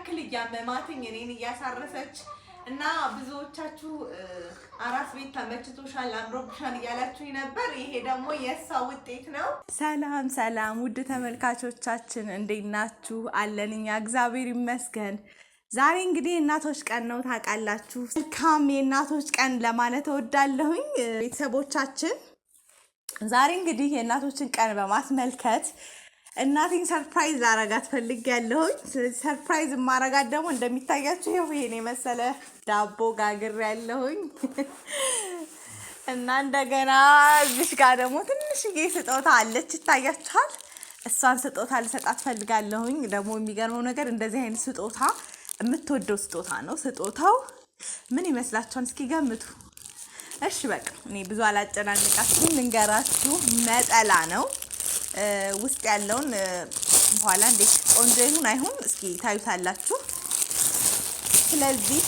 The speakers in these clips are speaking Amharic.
ያክል እያመማትኝ እኔን እያሳረሰች እና ብዙዎቻችሁ አራስ ቤት ተመችቶሻል አምሮብሻል እያላችሁኝ ነበር። ይሄ ደግሞ የእሷ ውጤት ነው። ሰላም ሰላም ውድ ተመልካቾቻችን እንዴት ናችሁ? አለን እኛ እግዚአብሔር ይመስገን። ዛሬ እንግዲህ የእናቶች ቀን ነው ታውቃላችሁ። መልካም የእናቶች ቀን ለማለት እወዳለሁኝ ቤተሰቦቻችን። ዛሬ እንግዲህ የእናቶችን ቀን በማስመልከት እናቴን ሰርፕራይዝ ላረጋት ፈልጌያለሁኝ። ሰርፕራይዝ ማረጋት ደግሞ እንደሚታያችሁ ይሄን የመሰለ ዳቦ ጋግሬያለሁኝ እና እንደገና እዚህ ጋር ደግሞ ትንሽዬ ስጦታ አለች ይታያችኋል። እሷን ስጦታ ልሰጣት ፈልጋለሁኝ። ደግሞ የሚገርመው ነገር እንደዚህ አይነት ስጦታ የምትወደው ስጦታ ነው። ስጦታው ምን ይመስላችኋል? እስኪ ገምቱ። እሺ በቃ እኔ ብዙ አላጨናንቃችሁም፣ ልንገራችሁ። ነጠላ ነው። ውስጥ ያለውን በኋላ እንዴት ቆንጆ ይሁን አይሁን እስኪ ታዩታላችሁ። ስለዚህ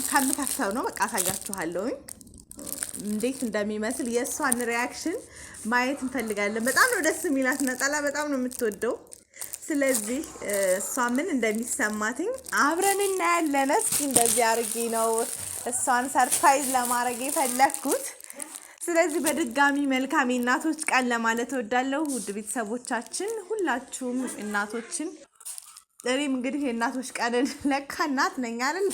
ከምታፈው ነው በቃ አሳያችኋለሁኝ እንዴት እንደሚመስል። የእሷን ሪያክሽን ማየት እንፈልጋለን። በጣም ነው ደስ የሚላት ነጠላ፣ በጣም ነው የምትወደው። ስለዚህ እሷ ምን እንደሚሰማትኝ አብረን እናያለን። እስኪ እንደዚህ አድርጌ ነው እሷን ሰርፕራይዝ ለማድረግ የፈለኩት። ስለዚህ በድጋሚ መልካም የእናቶች ቀን ለማለት እወዳለሁ ውድ ቤተሰቦቻችን፣ ሁላችሁም እናቶችን። እኔም እንግዲህ የእናቶች ቀንን ለካ እናት ነኝ አይደል?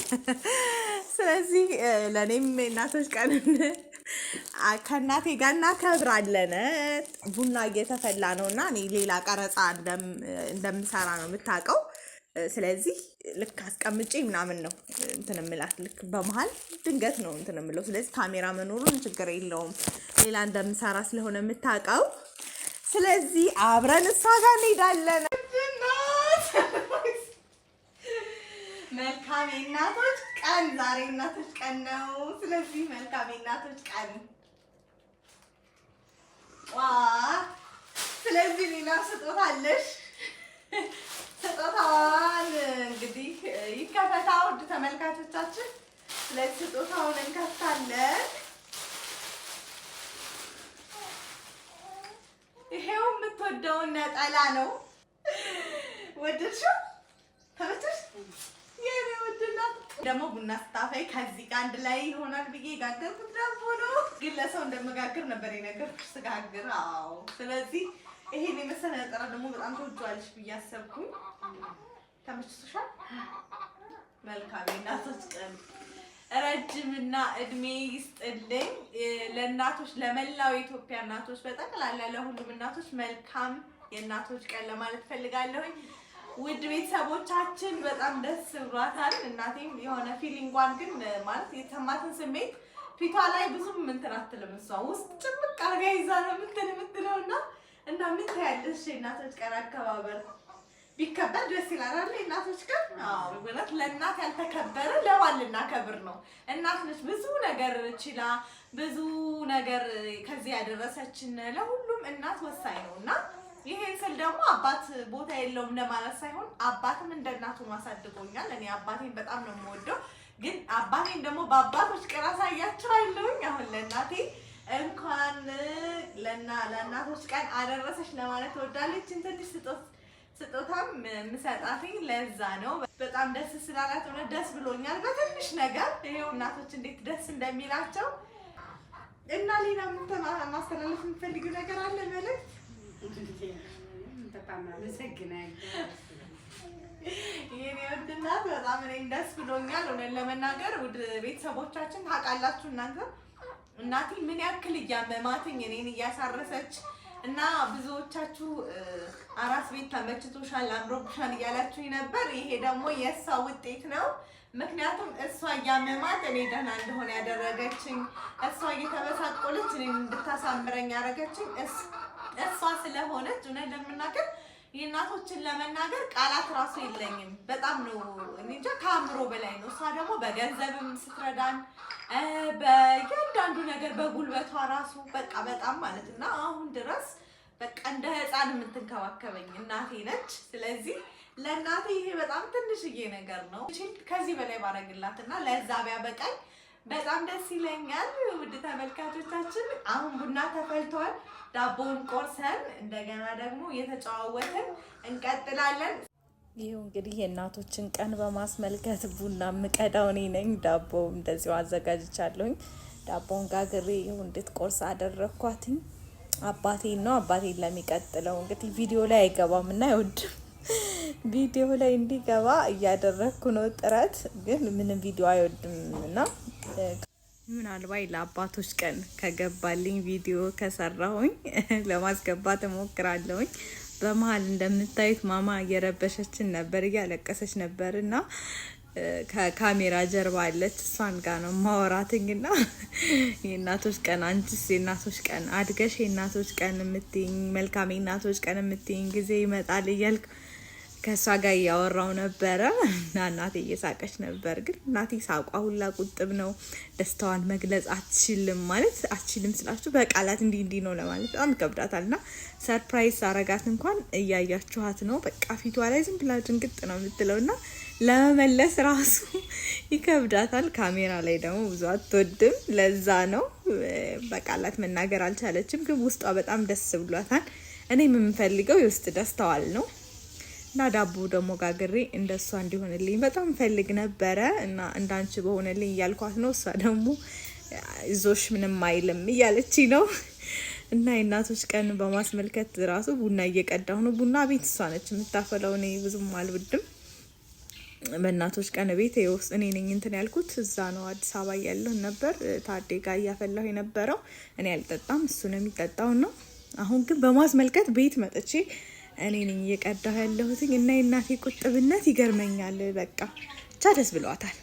ስለዚህ ለእኔም የእናቶች ቀንን ከእናቴ ጋር እናከብራለን። ቡና እየተፈላ ነው እና እኔ ሌላ ቀረጻ እንደምሰራ ነው የምታውቀው። ስለዚህ ልክ አስቀምጬ ምናምን ነው እንትን እምላት፣ ልክ በመሀል ድንገት ነው እንትን እምለው። ስለዚህ ካሜራ መኖሩን ችግር የለውም ሌላ እንደምሰራ ስለሆነ የምታውቀው። ስለዚህ አብረን እሷ ጋር እንሄዳለን። መልካም የእናቶች ቀን፣ ዛሬ እናቶች ቀን ነው። ስለዚህ መልካም የእናቶች ቀን። ስለዚህ ሌላ ስጦታ አለሽ። ስጦታዋን እንግዲህ ይከፈታ ውድ ተመልካቾቻችን። ስለዚህ ስጦታውን እንከፍታለን። ይሄው የምትወደውን ነጠላ ነው። ወደድሽው? ተመቸሽ? የኔ ውድና ደግሞ ቡና ስታፈይ ከዚህ ጋር አንድ ላይ ይሆናል ብዬ ጋገርኩት ዳቦ ነው። ግን ለሰው እንደመጋገር ነበር የነገርኩሽ ስጋግር። አዎ። ስለዚህ ይሄን የመሰለ ነጠላ ደግሞ በጣም ተወዷልሽ ብዬ አሰብኩኝ። ተመችቶሻል? መልካም የእናቶች ቀን ረጅምና እድሜ ይስጥልኝ። ለእናቶች ለመላው የኢትዮጵያ እናቶች በጠቅላላ ለሁሉም እናቶች መልካም የእናቶች ቀን ለማለት ፈልጋለሁኝ። ውድ ቤተሰቦቻችን በጣም ደስ ብሏታል እናቴም። የሆነ ፊሊንጓን ግን ማለት የተሰማትን ስሜት ፊቷ ላይ ብዙም እንትን አትልም። እሷ ውስጥ ጭምቅ አድርጋ ይዛ ነው የምትለውና እና ምን ታያለሽ? የእናቶች ቀን አከባበር ቢከበር ደስ ይላል አይደል? የእናቶች ቀን አዎ፣ ወላት ለእናት ያልተከበረ ለማን ልናከብር ነው? እናት ነች ብዙ ነገር ችላ ብዙ ነገር ከዚህ ያደረሰችን። ለሁሉም እናት ወሳኝ ነውና ይሄን ስል ደግሞ አባት ቦታ የለውም ለማለት ሳይሆን አባትም እንደ እናቱ ማሳድጎኛል። እኔ አባቴን በጣም ነው የምወደው። ግን አባቴን ደግሞ በአባቶች ቀን አሳያቸዋለሁኝ። አሁን ለእናቴ እንኳን ለእናቶች ቀን አደረሰች ለማለት እወዳለሁ። ትንሽ ስጦታም ምሰጣትኝ ለዛ ነው። በጣም ደስ ስላላት ሆነ ደስ ብሎኛል በትንሽ ነገር። ይሄው እናቶች እንዴት ደስ እንደሚላቸው እና ሌላ ምን ማስተላለፍ የምትፈልጊው ነገር አለ? መልዕክት? በጣም አመሰግናለሁ የኔ ውድ እናት፣ በጣም እኔም ደስ ብሎኛል። እውነት ለመናገር ውድ ቤተሰቦቻችን ታውቃላችሁ እናንተ እናቴ ምን ያክል እያመማትኝ እኔን እያሳረሰች እና ብዙዎቻችሁ አራስ ቤት ተመችቶሻል አምሮብሻል እያላችሁኝ ነበር። ይሄ ደግሞ የእሷ ውጤት ነው። ምክንያቱም እሷ እያመማት እኔ ደህና እንደሆነ ያደረገችኝ፣ እሷ እየተበሳቆለች እኔን እንድታሳምረኝ ያደረገችኝ እሷ ስለሆነች እውነት ለመናገር የእናቶችን ለመናገር ቃላት ራሱ የለኝም። በጣም ነው እንጃ ከአእምሮ በላይ ነው። እሷ ደግሞ በገንዘብም ስትረዳን በእያንዳንዱ ነገር በጉልበቷ ራሱ በቃ በጣም ማለት እና አሁን ድረስ በቃ እንደ ሕፃን የምትንከባከበኝ እናቴ ነች። ስለዚህ ለእናቴ ይሄ በጣም ትንሽዬ ነገር ነው። ከዚህ በላይ ባረግላትና ለዛ ቢያበቃኝ በጣም ደስ ይለኛል። ውድ ተመልካቾቻችን አሁን ቡና ተፈልቷል። ዳቦውን ቆርሰን እንደገና ደግሞ እየተጨዋወትን እንቀጥላለን። ይሄው እንግዲህ የእናቶችን ቀን በማስመልከት ቡና ምቀዳው እኔ ነኝ። ዳቦ እንደዚሁ አዘጋጅቻለሁኝ። ዳቦን ጋግሬ ይሁን እንድትቆርስ አደረኳትኝ። አባቴን ለሚቀጥለው እንግዲህ ቪዲዮ ላይ አይገባም እና አይወድም ቪዲዮ ላይ እንዲገባ እያደረኩ ነው ጥረት፣ ግን ምንም ቪዲዮ አይወድም እና ምናልባት ለአባቶች ቀን ከገባልኝ ቪዲዮ ከሰራሁኝ ለማስገባት እሞክራለሁኝ። በመሀል እንደምታዩት ማማ እየረበሸችን ነበር፣ እያለቀሰች ነበር እና ከካሜራ ጀርባ አለች። እሷን ጋር ነው ማወራትኝና የእናቶች ቀን አንቺስ የእናቶች ቀን አድገሽ የእናቶች ቀን የምትይኝ መልካም የእናቶች ቀን የምትይኝ ጊዜ ይመጣል እያልኩ ከእሷ ጋር እያወራው ነበረ እና እናቴ እየሳቀች ነበር። ግን እናቴ ሳቋ ሁላ ቁጥብ ነው። ደስታዋን መግለጽ አትችልም። ማለት አትችልም ስላችሁ በቃላት እንዲህ ነው ለማለት በጣም ይከብዳታል። እና ሰርፕራይዝ አረጋት እንኳን እያያችኋት ነው። በቃ ፊቷ ላይ ዝም ብላ ድንግጥ ነው የምትለው እና ለመመለስ ራሱ ይከብዳታል። ካሜራ ላይ ደግሞ ብዙ አትወድም። ለዛ ነው በቃላት መናገር አልቻለችም። ግን ውስጧ በጣም ደስ ብሏታል። እኔ የምፈልገው የውስጥ ደስታዋል ነው እና ዳቦ ደግሞ ጋግሬ እንደሷ እንዲሆንልኝ በጣም ፈልግ ነበረ እና እንዳንቺ በሆነልኝ እያልኳት ነው። እሷ ደግሞ ይዞሽ ምንም አይልም እያለች ነው። እና የእናቶች ቀን በማስመልከት ራሱ ቡና እየቀዳሁ ነው። ቡና ቤት እሷ ነች የምታፈለው፣ እኔ ብዙም አልወድም። በእናቶች ቀን ቤት የውስጥ እኔ ነኝ እንትን ያልኩት። እዛ ነው አዲስ አበባ ያለሁ ነበር ታዴ ጋር እያፈላሁ የነበረው። እኔ አልጠጣም፣ እሱ ነው የሚጠጣው ነው። አሁን ግን በማስመልከት ቤት መጥቼ እኔ ነኝ እየቀዳሁ ያለሁት እና የእናቴ ቁጥብነት ይገርመኛል። በቃ ብቻ ደስ ብሏታል።